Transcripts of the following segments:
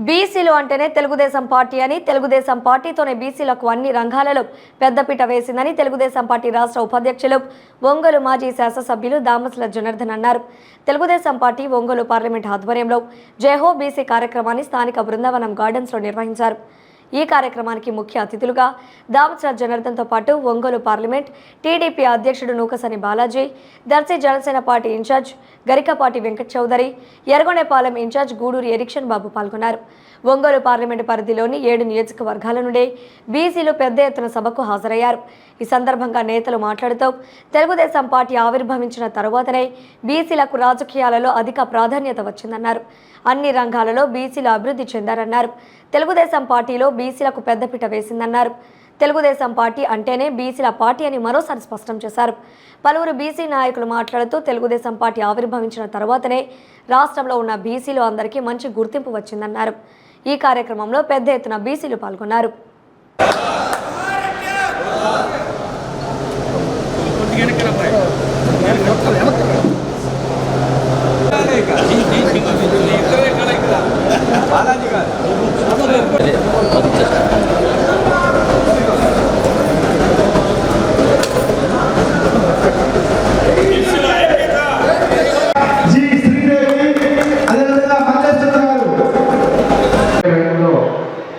బీసీలు అంటేనే తెలుగుదేశం పార్టీ అని, తెలుగుదేశం పార్టీతోనే బీసీలకు అన్ని రంగాలలో పెద్దపీట వేసిందని తెలుగుదేశం పార్టీ రాష్ట్ర ఉపాధ్యక్షులు ఒంగోలు మాజీ శాసనసభ్యులు దామస్ల జనార్దన్ అన్నారు. తెలుగుదేశం పార్టీ ఒంగోలు పార్లమెంట్ ఆధ్వర్యంలో జయహో బీసీ కార్యక్రమాన్ని స్థానిక బృందావనం గార్డెన్స్లో నిర్వహించారు. ఈ కార్యక్రమానికి ముఖ్య అతిథులుగా దామస్ల జనార్దన్తో పాటు ఒంగోలు పార్లమెంట్ టీడీపీ అధ్యక్షుడు Nukasani Balaji, Darsi Janasena party incharge Garikapati Venkata Chowdary, Yerragondapalem incharge Guduri Erikshan Babu పాల్గొన్నారు. ఒంగోలు పార్లమెంటు పరిధిలోని 7 నియోజకవర్గాల నుండి బీసీలు పెద్ద ఎత్తున సభకు హాజరయ్యారు. ఈ సందర్భంగా నేతలు మాట్లాడుతూ తెలుగుదేశం పార్టీ ఆవిర్భవించిన తరువాతనే బీసీలకు రాజకీయాలలో అధిక ప్రాధాన్యత వచ్చిందన్నారు. అన్ని రంగాలలో బీసీలు అభివృద్ధి చెందారన్నారు. తెలుగుదేశం పార్టీలో బీసీలకు పెద్దపీట వేసిందన్నారు. తెలుగుదేశం పార్టీ అంటేనే బీసీల పార్టీ అని మరోసారి స్పష్టం చేశారు. పలువురు బీసీ నాయకులు మాట్లాడుతూ తెలుగుదేశం పార్టీ ఆవిర్భవించిన తర్వాతనే రాష్ట్రంలో ఉన్న బీసీలు అందరికీ మంచి గుర్తింపు వచ్చిందన్నారు. ఈ కార్యక్రమంలో పెద్ద ఎత్తున బీసీలు పాల్గొన్నారు.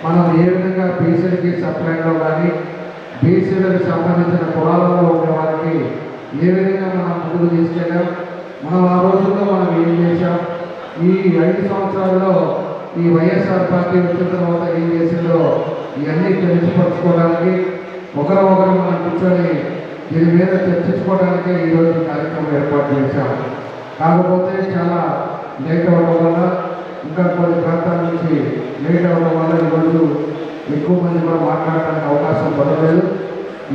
మనం ఏ విధంగా బీసీలకి సప్లైలో కానీ బీసీలకు సంబంధించిన కులాలలో ఉండే వారికి ఏ విధంగా మనం ముందుకు తీసుకెళ్ళాం, మనం ఆ రోజుల్లో మనం ఏం చేశాం, ఈ 5 సంవత్సరాల్లో ఈ వైఎస్ఆర్ పార్టీ వచ్చిన తర్వాత ఏం చేసిందో ఇవన్నీ తెలిసిపరచుకోవడానికి ఒకరు మనం కూర్చొని దీని మీద చర్చించుకోవడానికి ఈరోజు కార్యక్రమం ఏర్పాటు చేశాం. కాకపోతే చాలా లేట్ అవ్వడం వల్ల, ఇంకా కొన్ని ప్రాంతాల నుంచి లేట్ అవ్వడం వల్ల ఈరోజు ఎక్కువ మంది కూడా మాట్లాడడానికి అవకాశం పడలేదు.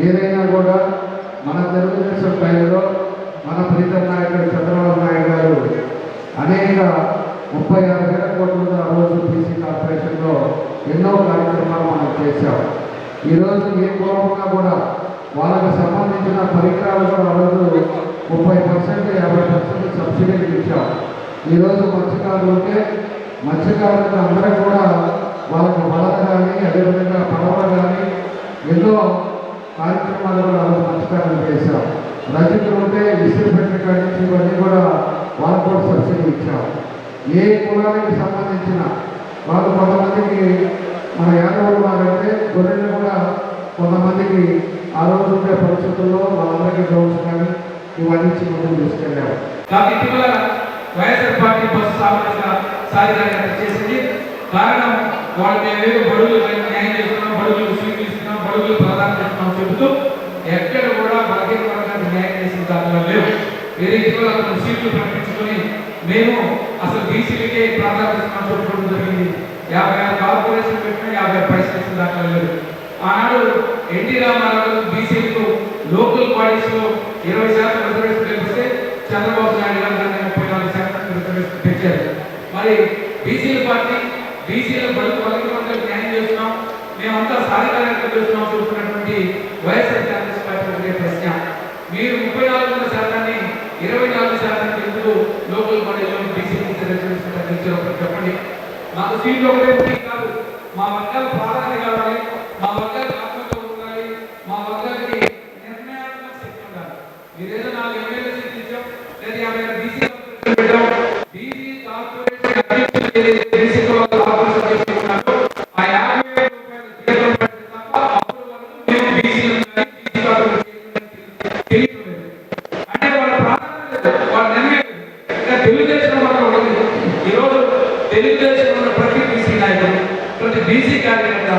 ఏదైనా కూడా మన తెలుగుదేశం టైంలో మన ప్రీతం నాయకుడు చంద్రబాబు నాయుడు గారు అనేక 36,000 కోట్ల ఆ రోజు బీసీ కార్పొరేషన్లో ఎన్నో కార్యక్రమాలు మనం చేశాం. ఈరోజు ఏ కులంగా కూడా వాళ్ళకు సంబంధించిన పరికరాలు కూడా ఆ రోజు 30%, 50% సబ్సిడీలు ఇచ్చాం. ఈరోజు మత్స్యకారులు ఉంటే మత్స్యకారులకు అందరూ కూడా వాళ్ళకు వలన కానీ అదేవిధంగా పడవలు కానీ ఎన్నో కార్యక్రమాలు కూడా వాళ్ళు మత్స్యకారులు చేశాం. రైతులు ఉంటే విసిరి పెట్టిన కాడి నుంచి ఇవన్నీ కూడా వాళ్ళకు కూడా సబ్సిడీ ఇచ్చాం. ఏ కులానికి సంబంధించిన వాళ్ళు కొంతమందికి మన యాదవులు వారంటే గొర్రెలు కూడా కొంతమందికి ఆ రోజు ఉండే పరిస్థితుల్లో వాళ్ళందరికీ డౌన్స్ కానీ ఇవన్నీ ముందుకు తీసుకెళ్ళారు. వైఎస్ఆర్ పార్టీ బస్సు సాధికారిగా చేసింది. కారణం వాళ్ళు మేమేదో బడుగులు న్యాయం చేస్తున్నాం, బడుగులు సీట్లు ఇస్తున్నాం, బడుగులు ప్రాధాన్యత ఇస్తున్నాం చెబుతూ ఎక్కడ కూడా బలహీన వర్గానికి న్యాయం చేసిన దానిలో లేవు. వేరే ఇటీవల సీట్లు ప్రకటించుకొని మేము అసలు బీసీలకే ప్రాధాన్యత ఇస్తున్నాం చెప్పుకోవడం జరిగింది. 56 కార్పొరేషన్ పెట్టినా 50 పైసలు ఇచ్చిన దాంట్లో లేదు. ఆనాడు ఎన్టీ రామారావు బీసీలకు లోకల్ బాడీస్లో 20% రిజర్వేషన్ కల్పిస్తే చంద్రబాబు నాయుడు గారు 34% రిజర్వేషన్ పెట్టారు. మరి బీసీల పార్టీ బీసీల బడుగు వర్గాలకు న్యాయం చేస్తున్నాం, మేమంతా సాధికారిక చేస్తున్నాం చూస్తున్నటువంటి వైఎస్ఆర్ కాంగ్రెస్ పార్టీ ప్రశ్న, మీరు 34% 24% ఎందుకు లోకల్ బాడీలో బీసీకి రిజర్వేషన్ తగ్గించారు చెప్పండి. మాకు సీట్లు ఒకటే ఉంది కాదు, మా వర్గాలు ప్రాధాన్యత కావాలి, మా వర్గాలు ఆత్మగౌరవం ఉండాలి, మా వర్గాలకి నిర్ణయాత్మక శక్తి ఉండాలి. మీరేదో 4 ఎమ్మెల్యే సీట్లు ఇచ్చాం, లేదా 50 బీసీ పెట్టాం, బీసీ కార్పొరేషన్ బీసీ కార్పొరేషన్ చేసుకున్నారు. ఆ 50,000 రూపాయల జీతం పెడితే తప్ప అప్పుడు వరకు మేము బీసీలు బీసీ కార్పొరేషన్ తెలియలేదు. అంటే వాళ్ళ ప్రాధాన్యత వాళ్ళ నిర్ణయం ఇంకా తెలుగుదేశం వల్ల ఉండదు. ఈరోజు తెలుగుదేశంలో ఉన్న ప్రతి బీసీ నాయకుడు, ప్రతి బీసీ కార్యకర్త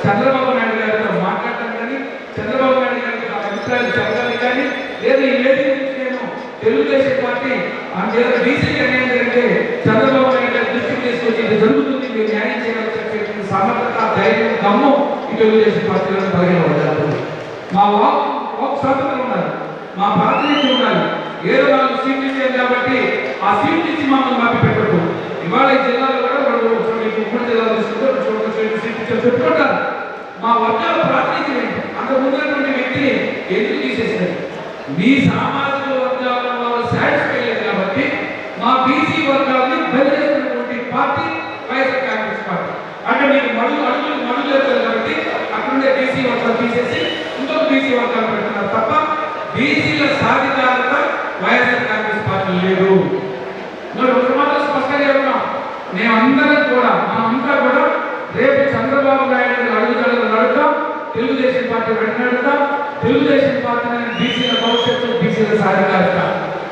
చంద్రబాబు నాయుడు గారితో మాట్లాడటం కానీ, చంద్రబాబు నాయుడు గారికి అభిప్రాయాలు చెప్పడానికి కానీ, లేదా ఈ వేదిక నుంచి నేను తెలుగుదేశం పార్టీ అందులో బీసీకి అన్యాయం జరిగితే చంద్రబాబు నాయుడు గారి దృష్టికి తీసుకొచ్చి ఇది జరుగుతుంది, మీరు న్యాయం చేయాలని చెప్పేటువంటి సమర్థత, ధైర్యం, దమ్ము ఈ తెలుగుదేశం పార్టీలో బలహీనపడ్డారు. మా వాక్ స్వాతంత్రం ఉండాలి, మా ప్రాతినిధ్యం ఉండాలి. 4 సీట్లు ఇచ్చారు కాబట్టి ఆ సీట్లు ఇచ్చి మమ్మల్ని మాపి పెట్టదు. ఇవాళ ఈ జిల్లాలో కూడా 3 జిల్లాలు తీసుకుంటే 2 సీట్లు పెట్టుకుంటారు. మా వర్గాల ప్రాతినిధ్యం ఏంటి? అంతకు ముందున్నటువంటి వ్యక్తిని ఎందుకు తీసేసారు? మీ సామాజిక వర్గాల వాళ్ళు సాటిస్ఫై అయ్యారు కాబట్టి మా బీసీ వర్గాన్ని బలి చేసినటువంటి పార్టీ వైఎస్ఆర్ కాంగ్రెస్ పార్టీ. బీసీల సాధికారత వైఎస్ఆర్ కాంగ్రెస్ పార్టీ లేదు. ఒక మాత్రం స్పష్టంగా చెప్తున్నాం, మేమందరం కూడా మనమంతా కూడా రేపు చంద్రబాబు నాయుడు అడుగుదడుగు నడుద్దాం, తెలుగుదేశం పార్టీ వెంట నడుద్దాం. తెలుగుదేశం పార్టీ బీసీల భవిష్యత్తు, బీసీల సాధికారత.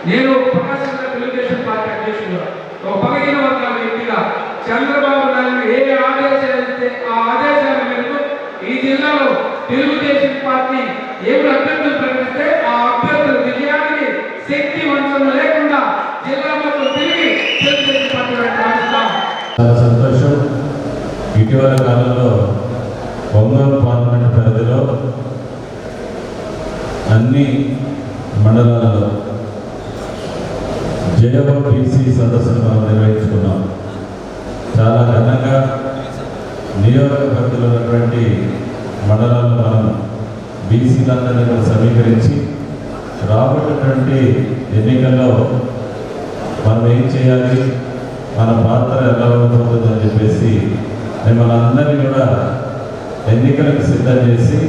నేను ప్రకాశం తెలుగుదేశం పార్టీ అధ్యక్షుడుగా, ఒక బలహీన వర్గాల వ్యక్తిగా చంద్రబాబు నాయుడు ఏ ఆదేశాలు ఇస్తే ఆ ఆదేశాల మేరకు ఈ జిల్లాలో తెలుగుదేశం పార్టీ ఏడు అభ్యర్థులు ప్రకటిస్తే ఆ అభ్యర్థుల విజయానికి శక్తి వంచన లేకుండా జిల్లా మొత్తం తిరిగి తెలుగుదేశం పార్టీ నడుస్తాం. చాలా సంతోషం. ఇటీవల కాలంలో ఒంగోలు పార్లమెంట్ పరిధిలో అన్ని మండలాల్లో జయవ బీసీ సదస్సును మనం నిర్వహించుకున్నాం. చాలా ఘనంగా నియోజకవర్గంలో ఉన్నటువంటి మండలాల్లో మనం బీసీలందరినీ కూడా సమీకరించి రాబోయేటువంటి ఎన్నికల్లో మనం ఏం చేయాలి, మన పాత్ర ఎలా ఉండబోతుందని చెప్పేసి మిమ్మల్ని అందరినీ కూడా ఎన్నికలకు సిద్ధం చేసి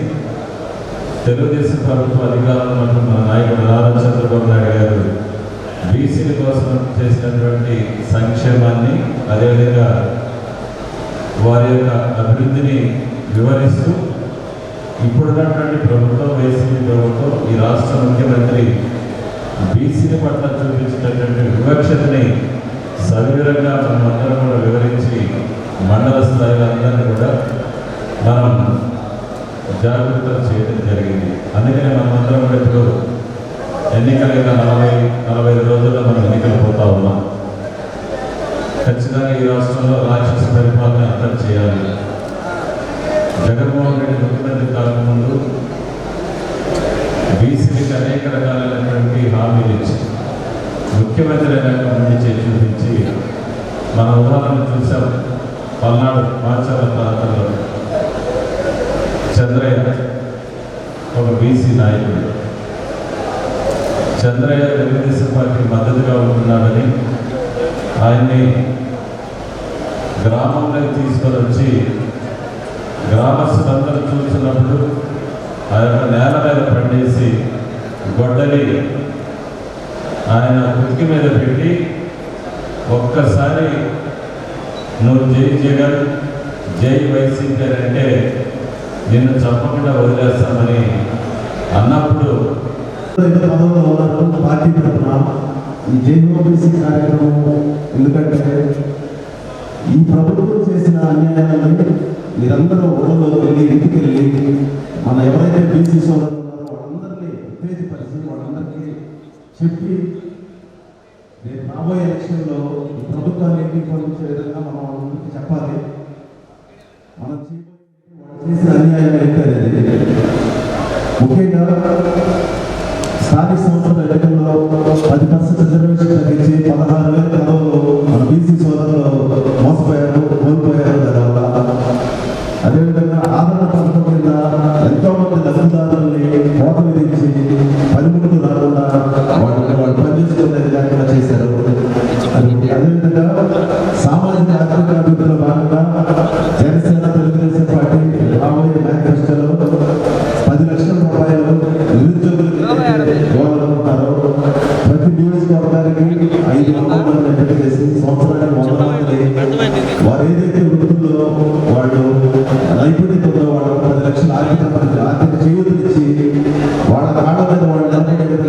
తెలుగుదేశం ప్రభుత్వ అధికారంలో ఉన్నటువంటి మన నాయకుడు నారా చంద్రబాబు నాయుడు గారు బీసీల కోసం చేసినటువంటి సంక్షేమాన్ని, అదేవిధంగా వారి యొక్క అభివృద్ధిని వివరిస్తూ ఇప్పుడున్నటువంటి ప్రభుత్వం, వైసీపీ ప్రభుత్వం, ఈ రాష్ట్ర ముఖ్యమంత్రి బీసీల పట్ల చూపించినటువంటి వివక్షతని సవివరంగా మనం అందరం కూడా వివరించి మండల స్థాయిలో అందరినీ కూడా మనం జాగ్రత్తలు చేయడం జరిగింది. అందుకనే మనమందరం కూడా ఇప్పుడు ఎన్నికలు 40-45 రోజుల్లో మనం ఎన్నికలు పోతా ఉన్నాం. ఖచ్చితంగా ఈ రాష్ట్రంలో రాక్షస పరిపాలన అంతం చేయాలి. జగన్మోహన్ రెడ్డి ముఖ్యమంత్రి కాకముందు బీసీలకు అనేక రకాలైనటువంటి హామీలు ఇచ్చి ముఖ్యమంత్రి అయినాక ముందు చేసి చూపించి మన ఉదాహరణ చూసాం. పల్నాడు మాచర్ల ప్రాంతంలో చంద్రయ్య ఒక బీసీ నాయకుడు. చంద్రయ్య తెలుగుదేశం పార్టీకి మద్దతుగా ఉంటున్నాడని ఆయన్ని గ్రామంలోకి తీసుకొని వచ్చి గ్రామస్తులందరూ చూస్తున్నప్పుడు ఆ యొక్క నేల మీద పండేసి గొడ్డలి ఆయన కుక్కి మీద పెట్టి ఒక్కసారి నువ్వు జై జగన్, జై వైసీపీ అంటే నిన్ను చంపకుండా వదిలేస్తామని అన్నప్పుడు పదవులో ఉన్నప్పుడు పార్టీ తరఫున ఈ జేఓబీసీ కార్యక్రమం, ఎందుకంటే ఈ ప్రభుత్వం చేసిన అన్యాయాలని మీరందరూ ఊళ్ళో వెళ్ళి ఇంటికి వెళ్ళి మన ఎవరైతే బీసీ సోదరులు ఉన్నారో వాళ్ళందరినీ ఉత్తేజపరిచి వాళ్ళందరికీ చెప్పి రేపు రాబోయే ఎలక్షన్లో ఈ ప్రభుత్వాన్ని ఎన్నికరించే విధంగా మనం వాళ్ళకి చెప్పాలి. మనం చేసిన అన్యాయం ఏంటనేది ముఖ్యంగా స్థానిక సంస్థల ఎన్నికల్లో 10% రిజర్వేషన్ తగ్గించి 16,000 పదవులు మన బీసీ సోదరులు మోసపోయారు, కోల్పోయారు. దానివల్ల అదేవిధంగా ఆదరణ పథకం కింద ఎంతో మంది లబ్ధిదారుల్ని కోట విధించి పనిముట్లు రాకుండా వాళ్ళు పనిచేసుకునేది లేకుండా చేశారు. అదేవిధంగా సామాజిక ఆర్థిక అభివృద్ధిలో భాగంగా జనసేన తెలుగుదేశం పార్టీ రాబోయే మేనిఫెస్టోలో 10 లక్షల రూపాయలు నిరుద్యోగులకు ఇవ్వాలనుకుంటారు. ప్రతి నియోజకవర్గానికి 500 మంది ఎంపిక చేసి సంవత్సరానికి 100 మంది వారు ఏదైతే వృత్తుల్లో వాళ్ళు నైపుణ్యతలో వాళ్ళు 10 లక్షల ఆర్థిక చేయూతనిచ్చి వాళ్ళ కాళ్ళ మీద వాళ్ళు నిలబడే